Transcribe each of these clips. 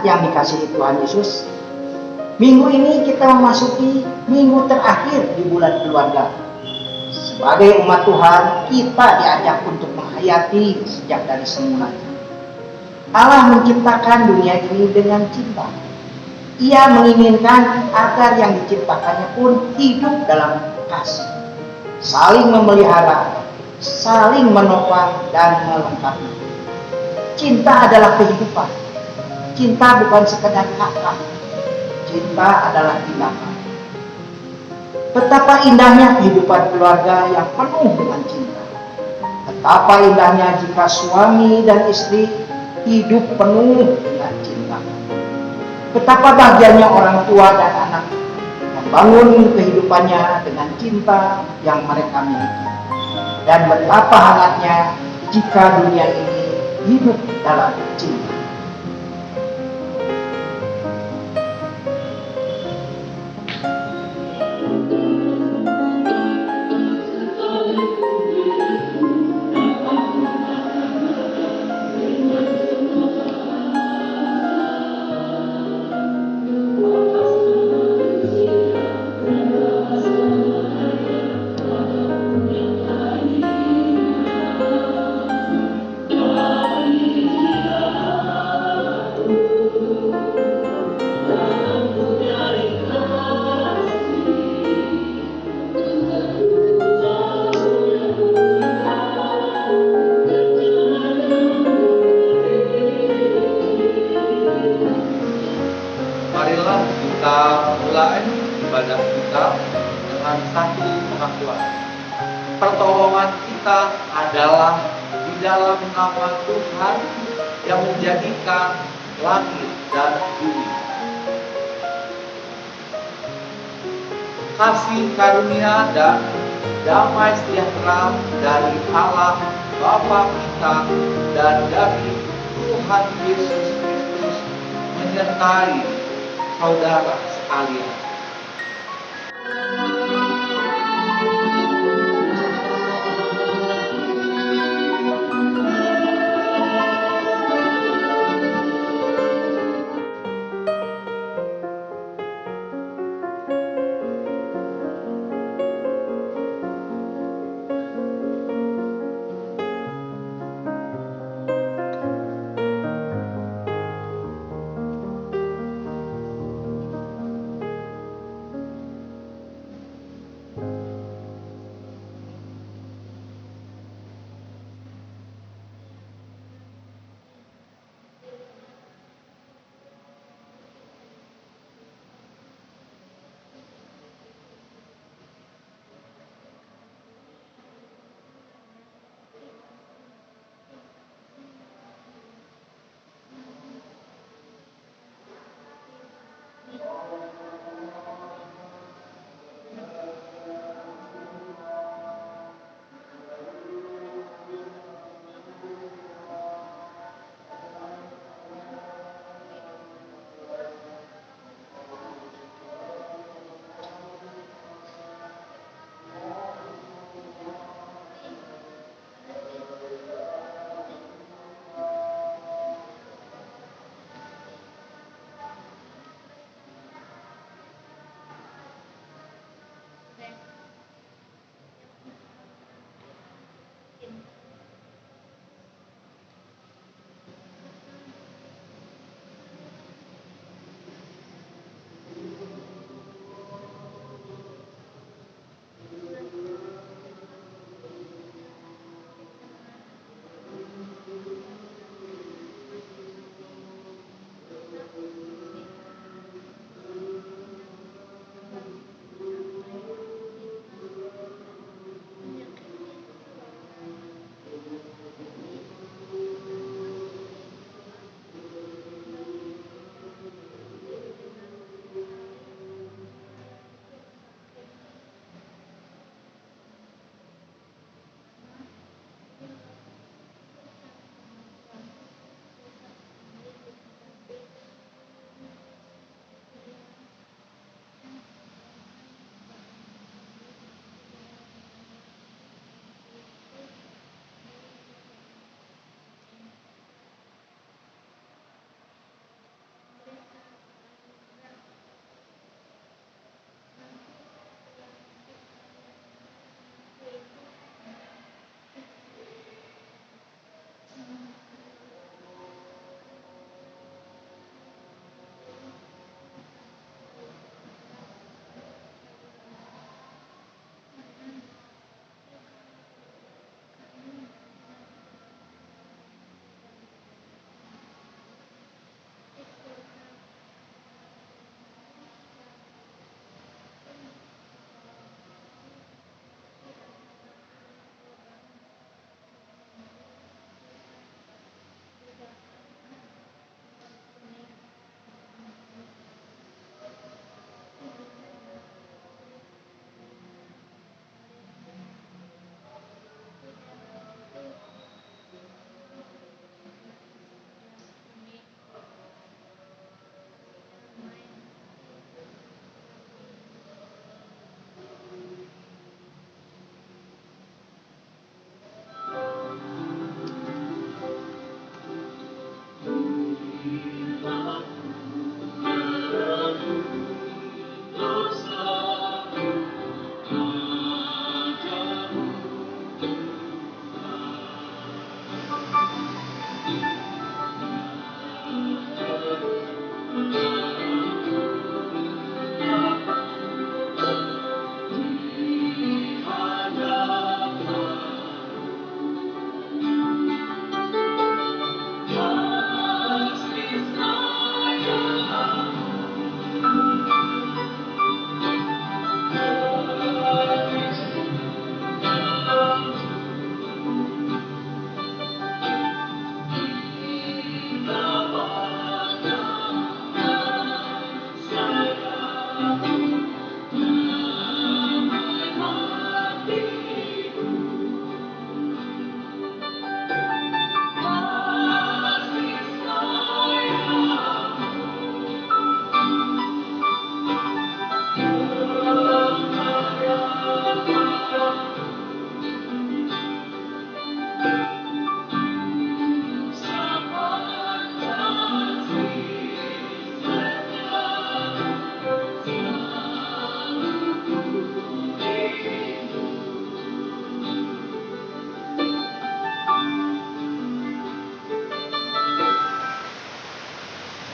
Anak yang dikasihi Tuhan Yesus, minggu ini kita memasuki minggu terakhir di bulan keluarga. Sebagai umat Tuhan, kita diajak untuk menghayati sejak dari semulanya. Allah menciptakan dunia ini dengan cinta. Ia menginginkan agar yang diciptakannya pun hidup dalam kasih, saling memelihara, saling menopang dan melengkapi. Cinta adalah kehidupan. Cinta bukan sekedar kata. Cinta adalah tindakan. Betapa indahnya kehidupan keluarga yang penuh dengan cinta. Betapa indahnya jika suami dan istri hidup penuh dengan cinta. Betapa bahagianya orang tua dan anak membangun kehidupannya dengan cinta yang mereka miliki. Dan betapa hangatnya jika dunia ini hidup dalam cinta. Marilah kita mulai ibadah kita dengan satu pengakuan. Pertolongan kita adalah di dalam nama Tuhan yang menjadikan langit dan bumi. Kasih karunia dan damai sejahtera dari Allah Bapa kita dan dari Tuhan Yesus Kristus menyertai saudara sekalian.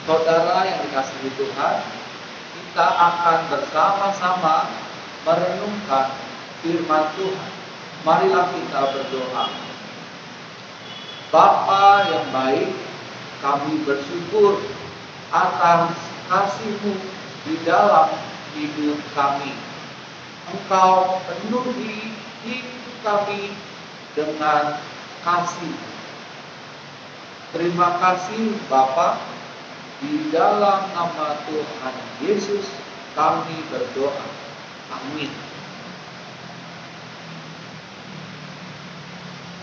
Saudara yang dikasihi Tuhan, kita akan bersama-sama merenungkan firman Tuhan. Marilah kita berdoa. Bapa yang baik, kami bersyukur atas kasih-Mu di dalam hidup kami. Engkau penuhi hidup kami dengan kasih. Terima kasih Bapa. Di dalam nama Tuhan Yesus kami berdoa. Amin.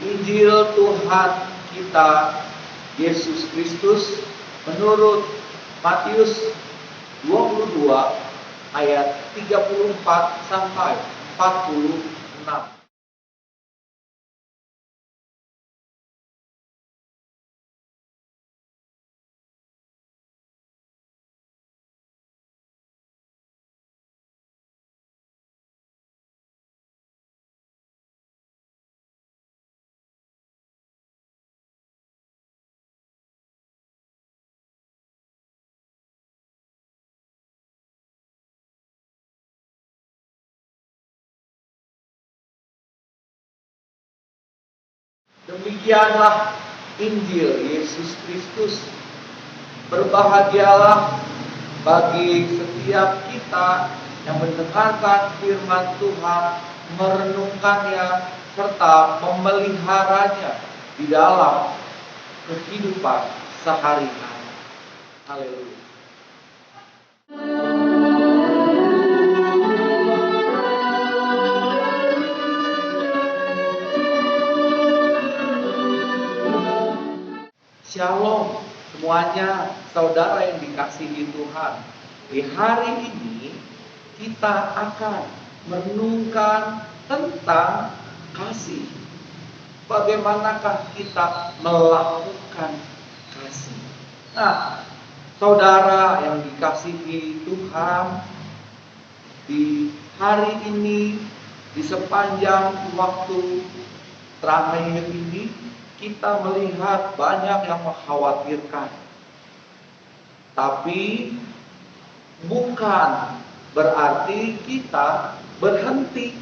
Injil Tuhan kita Yesus Kristus menurut Matius 22 ayat 34 sampai 46. Demikianlah Injil Yesus Kristus. Berbahagialah bagi setiap kita yang mendengarkan firman Tuhan, merenungkannya, serta memeliharanya di dalam kehidupan sehari-hari. Haleluya. Shalom semuanya, saudara yang dikasihi Tuhan. Di hari ini kita akan merenungkan tentang kasih. Bagaimanakah kita melakukan kasih? Nah, saudara yang dikasihi Tuhan, di hari ini, di sepanjang waktu terakhir ini, kita melihat banyak yang mengkhawatirkan. Tapi bukan berarti kita berhenti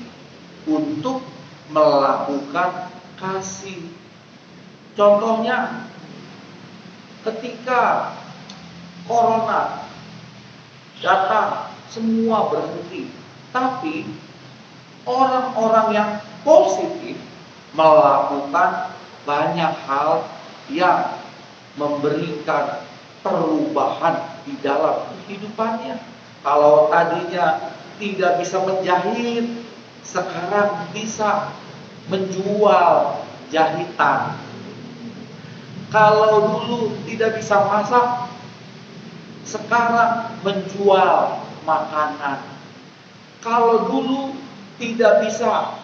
untuk melakukan kasih. Contohnya, ketika corona datang, semua berhenti. Tapi orang-orang yang positif melakukan banyak hal yang memberikan perubahan di dalam kehidupannya. Kalau tadinya tidak bisa menjahit, sekarang bisa menjual jahitan. Kalau dulu tidak bisa masak, sekarang menjual makanan. Kalau dulu tidak bisa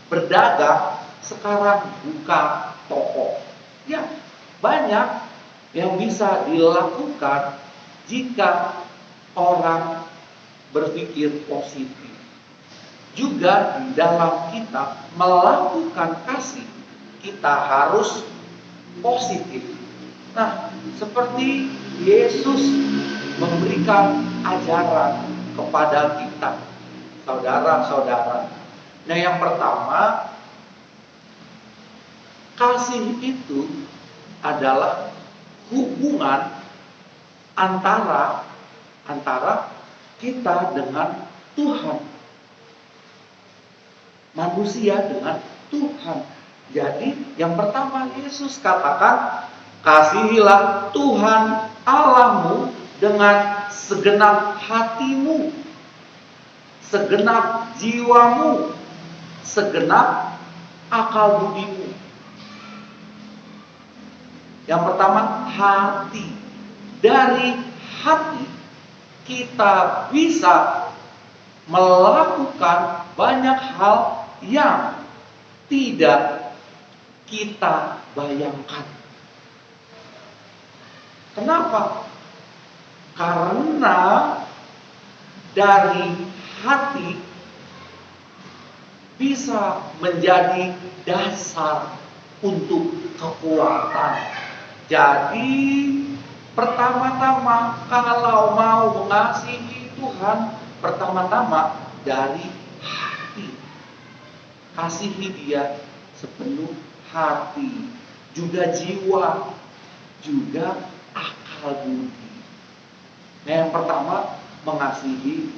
berdagang, sekarang buka toko. Ya, banyak yang bisa dilakukan jika orang berpikir positif. Juga di dalam kita melakukan kasih, kita harus positif. Nah, seperti Yesus memberikan ajaran kepada kita, saudara-saudara. Nah, yang pertama, kasih itu adalah hubungan antara kita dengan Tuhan, manusia dengan Tuhan. Jadi yang pertama Yesus katakan, kasihilah Tuhan Allahmu dengan segenap hatimu, segenap jiwamu, segenap akal budimu. Yang pertama, hati. Dari hati kita bisa melakukan banyak hal yang tidak kita bayangkan. Kenapa? Karena dari hati bisa menjadi dasar untuk kekuatan. Jadi pertama-tama kalau mau mengasihi Tuhan, pertama-tama dari hati. Kasihi Dia sepenuh hati, juga jiwa, juga akal budi. Nah, yang pertama mengasihi.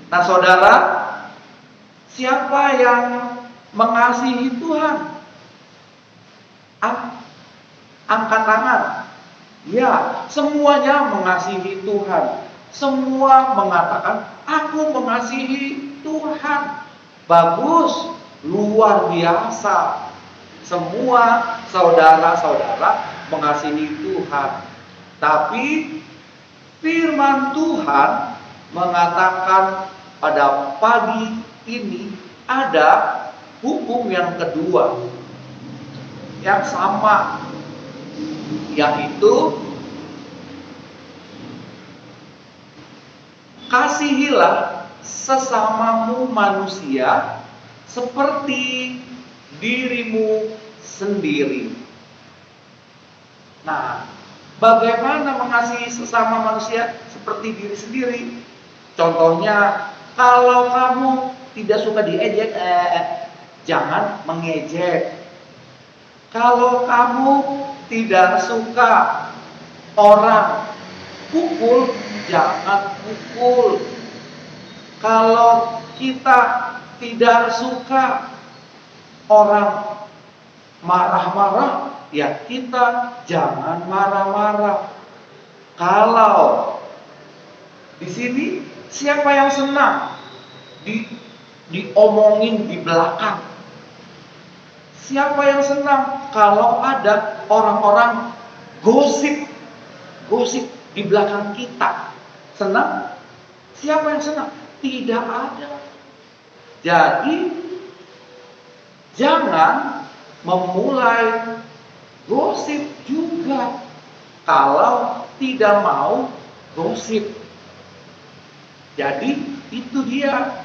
Nah, saudara, siapa yang mengasihi Tuhan? Angkat tangan. Ya, semuanya mengasihi Tuhan. Semua mengatakan, aku mengasihi Tuhan. Bagus, luar biasa. Semua saudara-saudara mengasihi Tuhan. Tapi firman Tuhan mengatakan pada pagi ini ada hukum yang kedua yang sama, yaitu kasihilah sesamamu manusia seperti dirimu sendiri. Nah, bagaimana mengasihi sesama manusia seperti diri sendiri? Contohnya, kalau kamu tidak suka diejek, jangan mengejek. Kalau kamu tidak suka orang pukul, jangan pukul. Kalau kita tidak suka orang marah-marah, ya kita jangan marah-marah. Kalau di sini siapa yang senang diomongin di belakang? Siapa yang senang kalau ada orang-orang gosip di belakang kita? Senang? Siapa yang senang? Tidak ada. Jadi jangan memulai gosip juga kalau tidak mau gosip. Jadi itu dia.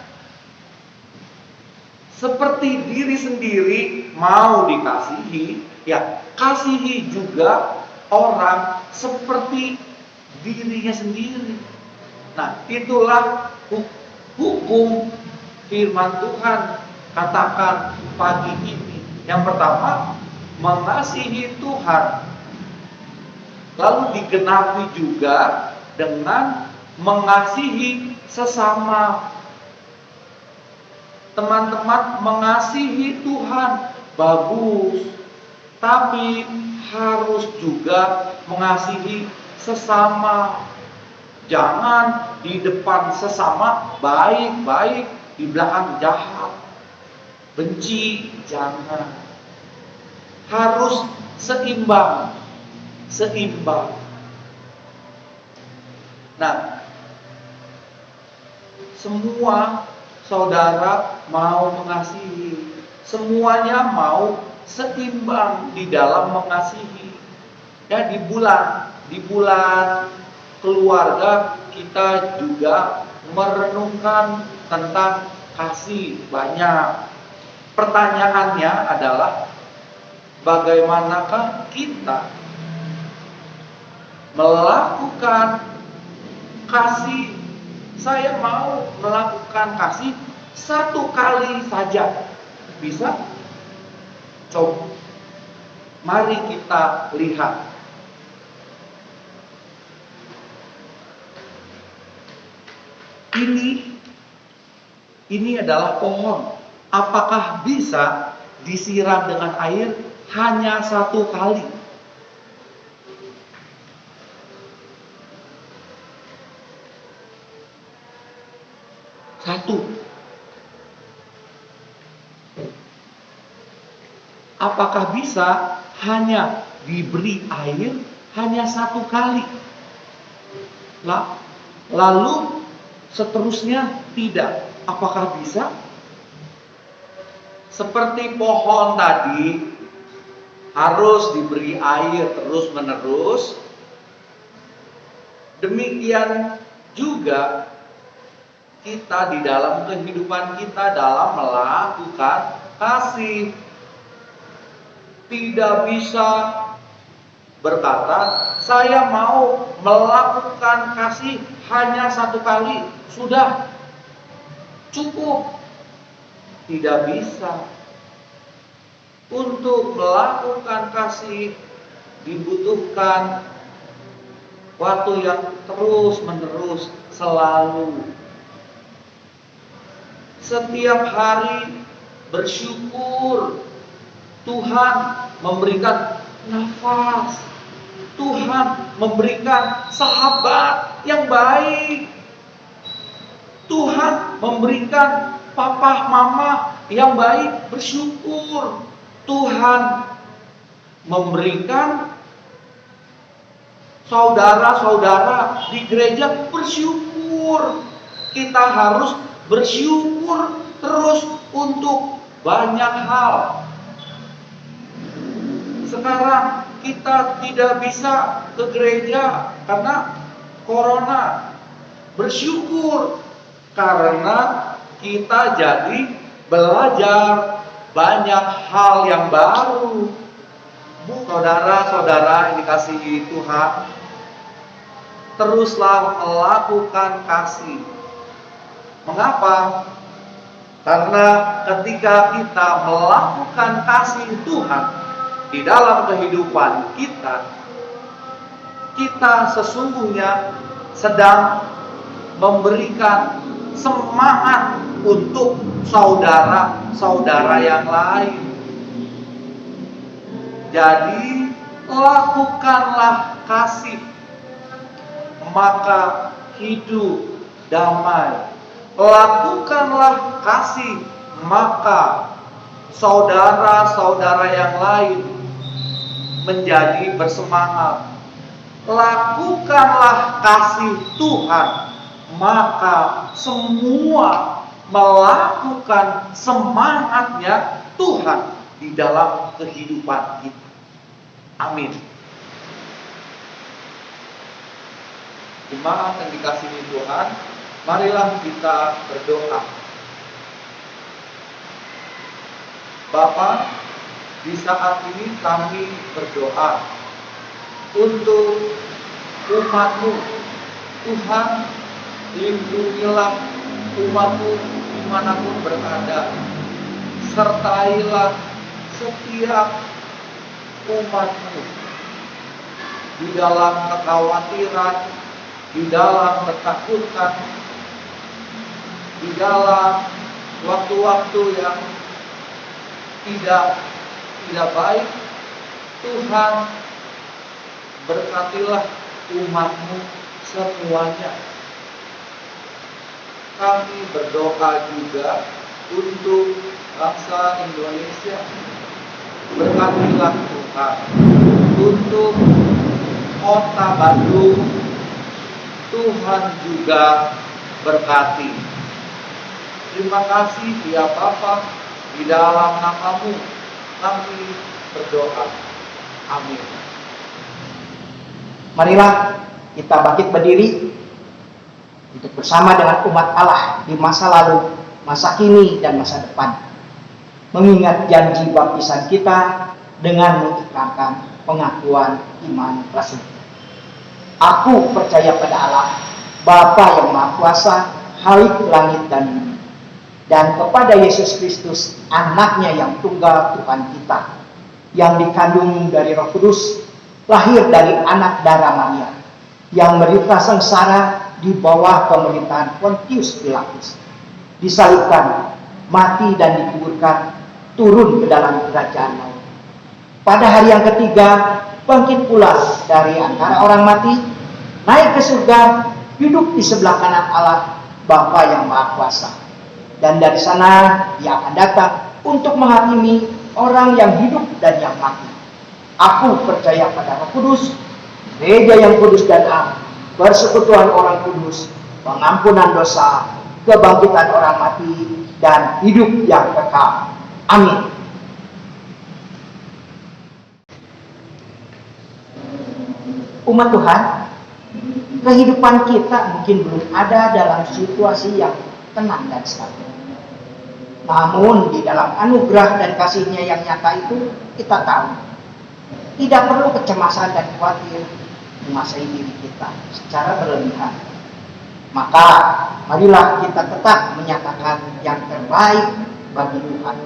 Seperti diri sendiri mau dikasihi, ya kasihi juga orang seperti dirinya sendiri. Nah, itulah hukum firman Tuhan katakan pagi ini. Yang pertama, mengasihi Tuhan. Lalu digenapi juga dengan mengasihi sesama. Teman-teman, mengasihi Tuhan bagus, tapi harus juga mengasihi sesama. Jangan di depan sesama baik-baik, di belakang jahat, benci, jangan. Harus seimbang. Nah, semua saudara mau mengasihi, semuanya mau seimbang di dalam mengasihi. Ya, di bulan keluarga kita juga merenungkan tentang kasih banyak. Pertanyaannya adalah bagaimanakah kita melakukan kasih? Saya mau melakukan kasih satu kali saja. Bisa? Coba. Mari kita lihat. Ini adalah pohon. Apakah bisa disiram dengan air hanya satu kali? satu. Apakah bisa hanya diberi air hanya satu kali? Lalu seterusnya tidak. Apakah bisa? Seperti pohon tadi harus diberi air terus-menerus, demikian juga kita di dalam kehidupan kita dalam melakukan kasih. Tidak bisa berkata, saya mau melakukan kasih hanya satu kali, sudah cukup. Tidak bisa. Untuk melakukan kasih dibutuhkan waktu yang terus-menerus, selalu. Setiap hari bersyukur Tuhan memberikan nafas, Tuhan memberikan sahabat yang baik, Tuhan memberikan papa mama yang baik, bersyukur. Tuhan memberikan saudara-saudara di gereja, bersyukur. Kita harus bersyukur terus untuk banyak hal. Sekarang kita tidak bisa ke gereja karena corona. Bersyukur karena kita jadi belajar banyak hal yang baru. Saudara-saudara yang dikasihi Tuhan, teruslah melakukan kasih. Mengapa? Karena ketika kita melakukan kasih Tuhan di dalam kehidupan kita, kita sesungguhnya sedang memberikan semangat untuk saudara-saudara yang lain. Jadi, lakukanlah kasih, maka hidup damai. Lakukanlah kasih, maka saudara-saudara yang lain menjadi bersemangat. Lakukanlah kasih Tuhan, maka semua melakukan semangatnya Tuhan di dalam kehidupan kita. Amin. Jemaat yang dikasihi Tuhan, marilah kita berdoa. Bapa, di saat ini kami berdoa untuk umat-Mu. Tuhan, lindungilah umat-Mu dimanapun berada. Sertailah setiap umat-Mu di dalam kekhawatiran, di dalam ketakutan, di dalam waktu-waktu yang tidak baik. Tuhan, berkatilah umat-Mu semuanya. Kami berdoa juga untuk bangsa Indonesia. Berkatilah Tuhan untuk kota Bandung. Tuhan juga berkati. Terima kasih ya Bapa, di dalam nama-Mu kami berdoa. Amin. Marilah kita bangkit berdiri untuk bersama dengan umat Allah di masa lalu, masa kini, dan masa depan, mengingat janji baptisan kita dengan mengikrarkan pengakuan iman Rasul. Aku percaya pada Allah, Bapa yang Maha Kuasa, Khalik langit dan bumi, dan kepada Yesus Kristus, Anaknya yang tunggal Tuhan kita, yang dikandung dari Roh Kudus, lahir dari anak darah Maria, yang menderita sengsara di bawah pemerintahan Pontius Pilatus, disalibkan, mati dan dikuburkan, turun ke dalam kerajaan maut. Pada hari yang ketiga, bangkit pula dari antara orang mati, naik ke surga, duduk di sebelah kanan Allah, Bapa yang Maha Kuasa. Dan dari sana Dia akan datang untuk menghakimi orang yang hidup dan yang mati. Aku percaya pada Roh Kudus, gereja yang kudus dan am, persekutuan orang kudus, pengampunan dosa, kebangkitan orang mati, dan hidup yang kekal. Amin. Umat Tuhan, kehidupan kita mungkin belum ada dalam situasi yang tenang dan stabil. Namun di dalam anugerah dan kasih-Nya yang nyata itu, kita tahu tidak perlu kecemasan dan khawatir menguasai diri kita secara berlebihan. Maka marilah kita tetap menyatakan yang terbaik bagi Tuhan.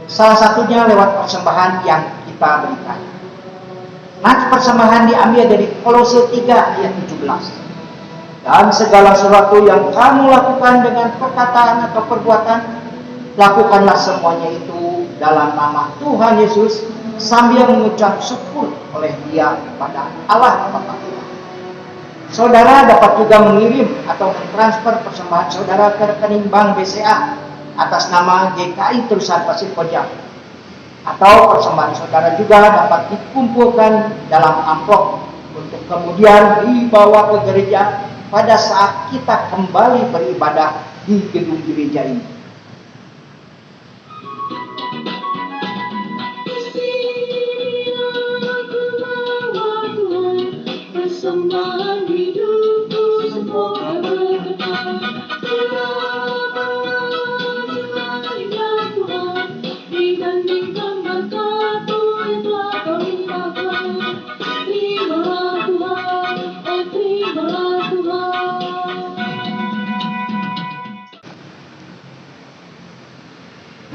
Salah satunya lewat persembahan yang kita berikan. Nah, persembahan diambil dari Kolose 3 ayat 17. Dan segala sesuatu yang kamu lakukan dengan perkataan atau perbuatan, lakukanlah semuanya itu dalam nama Tuhan Yesus, sambil mengucap syukur oleh Dia kepada Allah Bapa kita. Saudara dapat juga mengirim atau mentransfer persembahan saudara ke rekening bank BCA atas nama GKI Terusan Pasir Koja. Atau persembahan saudara juga dapat dikumpulkan dalam amplop untuk kemudian dibawa ke gereja pada saat kita kembali beribadah di gedung gereja ini. Persembahan hidupku semoga berkenan. Terima Tuhan, dibandingkan berkat-Mu yang telah Kau limpahkan. Terimalah Tuhan, oh terimalah Tuhan.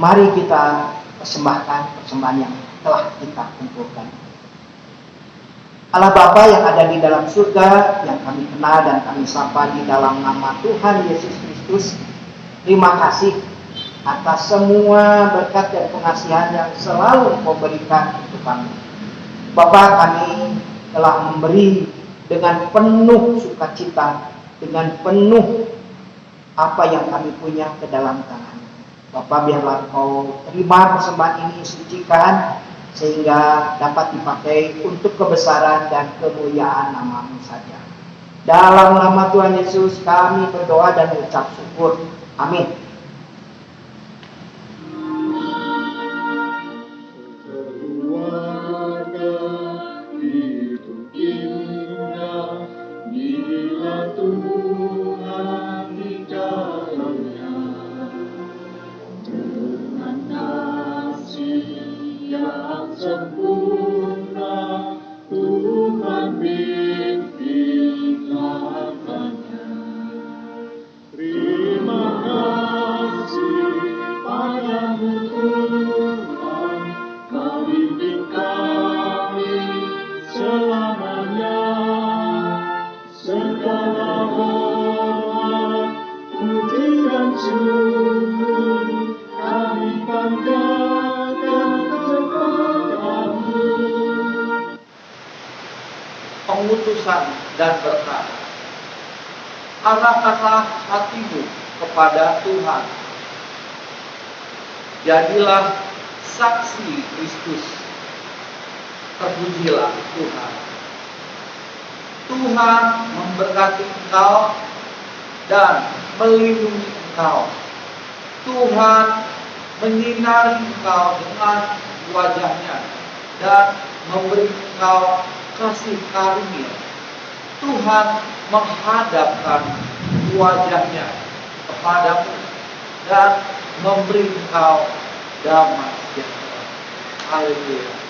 Mari kita persembahkan persembahan yang telah kita kumpulkan. Allah Bapa yang ada di dalam surga, yang kami kenal dan kami sapa di dalam nama Tuhan Yesus Kristus, terima kasih atas semua berkat dan pengasihan yang selalu Engkau berikan untuk kami. Bapa, kami telah memberi dengan penuh sukacita, dengan penuh apa yang kami punya ke dalam tangan. Bapa, biarlah Engkau terima persembahan ini, sucikan, sehingga dapat dipakai untuk kebesaran dan kemuliaan nama-Mu saja. Dalam nama Tuhan Yesus kami berdoa dan mengucap syukur. Amin. Sempurna Tuhan pimpinannya. Terima kasih padamu Tuhan, Kau bimbing kami selamanya. Segala hormat, puji dan syukur kami panjatkan kepadamu. Pengutusan dan berkat. Arahkanlah hatimu kepada Tuhan. Jadilah saksi Kristus. Terpujilah Tuhan. Tuhan memberkati engkau dan melindungi engkau. Tuhan menyinari engkau dengan wajah-Nya dan memberi engkau kasih karunia. Tuhan menghadapkan wajah-Nya kepadamu dan memberi engkau damai sejahtera. Haleluya.